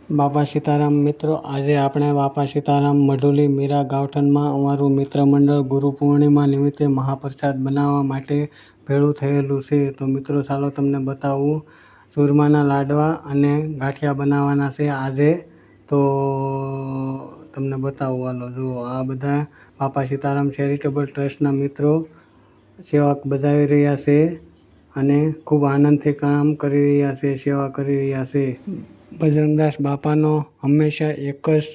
બાપા સીતારામ મિત્રો, આજે આપણે બાપા સીતારામ મઢુલી મીરા ગાવઠનમાં અમારું મિત્ર મંડળ ગુરુ પૂર્ણિમા નિમિત્તે મહાપ્રસાદ બનાવવા માટે ભેળું થયેલું છે. તો મિત્રો ચાલો તમને બતાવું. ચૂરમાના લાડવા અને ગાંઠિયા બનાવવાના છે આજે. તો તમને બતાવું, હાલો જુઓ. આ બધા બાપા સીતારામ ચેરિટેબલ ટ્રસ્ટના મિત્રો સેવા બજાવી રહ્યા છે અને ખૂબ આનંદથી કામ કરી રહ્યા છે, સેવા કરી રહ્યા છે. બજરંગદાસ બાપાનો હંમેશા એક જ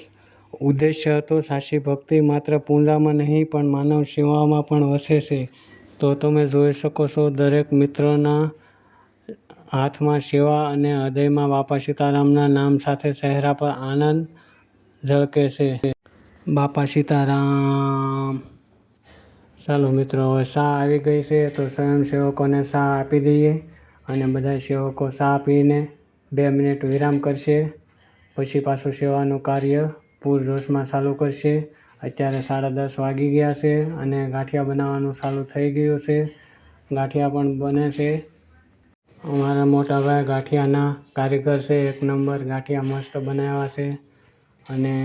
ઉદ્દેશ્ય હતો, સાચી ભક્તિ માત્ર પૂજામાં નહીં પણ માનવ સેવામાં પણ વસે છે. તો તમે જોઈ શકો છો, દરેક મિત્રોના હાથમાં સેવા અને હૃદયમાં બાપા સીતારામના નામ સાથે ચહેરા પર આનંદ ઝળકે છે. બાપા સીતારામ. ચાલો મિત્રો, હવે ચા આવી ગઈ છે તો સ્વયંસેવકોને ચા આપી દઈએ અને બધા સેવકો ચા પીને 2 મિનિટ વિરામ કરશે. પછી પાછું સેવાનું કાર્ય પૂરજોશમાં ચાલુ કરશે. અત્યારે 10:30 વાગી ગયા છે અને ગાંઠિયા બનાવવાનું ચાલુ થઈ ગયું છે. ગાંઠિયા પણ બને છે. અમારા મોટા ભાઈ ગાંઠિયાના કારીગર છે. 1 નંબર ગાંઠિયા મસ્ત બનાવ્યા છે અને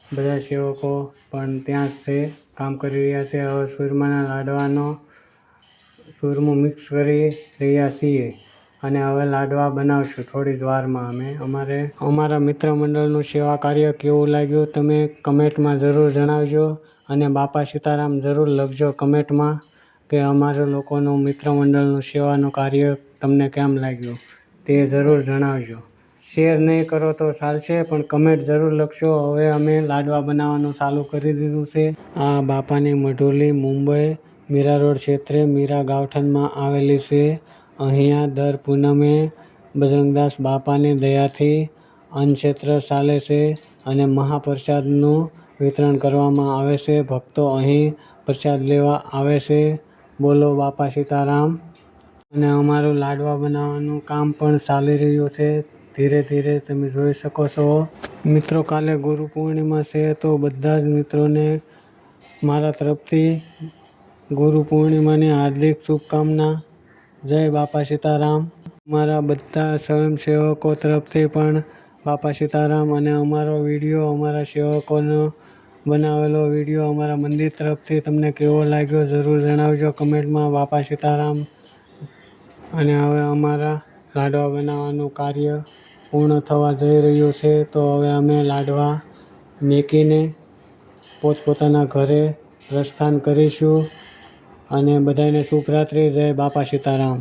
બધા સેવકો પણ ત્યાં જ છે, કામ કરી રહ્યા છે. હવે ચૂરમાના લાડવાનો ચૂરમું મિક્સ કરી રહ્યા છીએ અને હવે લાડવા બનાવશું થોડી જ વારમાં. અમારા મિત્ર મંડળનું સેવા કાર્ય કેવું લાગ્યું તમે કમેન્ટમાં જરૂર જણાવજો અને બાપા સીતારામ જરૂર લખજો કમેન્ટમાં કે અમારા લોકોનું મિત્ર મંડળનું સેવાનું કાર્ય તમને કેમ લાગ્યું તે જરૂર જણાવજો. શેર નહીં કરો તો ચાલશે પણ કમેન્ટ જરૂર લખશો. હવે અમે લાડવા બનાવવાનું ચાલુ કરી દીધું છે. આ બાપાની મઢુલી મુંબઈ મીરા રોડ ક્ષેત્રે મીરા ગાવઠનમાં આવેલી છે. અહીંયા દર પૂનમે બજરંગદાસ બાપાની દયાથી અન્નક્ષેત્ર ચાલે છે અને મહાપ્રસાદનું વિતરણ કરવામાં આવે છે. ભક્તો અહીં પ્રસાદ લેવા આવે છે. બોલો બાપા સીતારામ. અને અમારું લાડવા બનાવવાનું કામ પણ ચાલી રહ્યું છે ધીરે ધીરે, તમે જોઈ શકો છો. મિત્રો, કાલે ગુરુ પૂર્ણિમા છે તો બધા જ મિત્રોને મારા તરફથી ગુરુ પૂર્ણિમાની હાર્દિક શુભકામના. જય બાપા સીતારામ. મારા બધા સ્વયંસેવકો તરફથી પણ બાપા સીતારામ. અને અમારો વિડીયો, અમારા સેવકોનો બનાવેલો વિડીયો અમારા મંદિર તરફથી તમને કેવો લાગ્યો જરૂર જણાવજો કમેન્ટમાં. બાપા સીતારામ. અને હવે અમારા લાડવા બનાવવાનું કાર્ય પૂર્ણ થવા જઈ રહ્યું છે તો હવે અમે લાડવા મેકીને પોતપોતાના ઘરે પ્રસ્થાન કરીશું અને બધાને શુભ રાત્રિ. જય બાપા સીતારામ.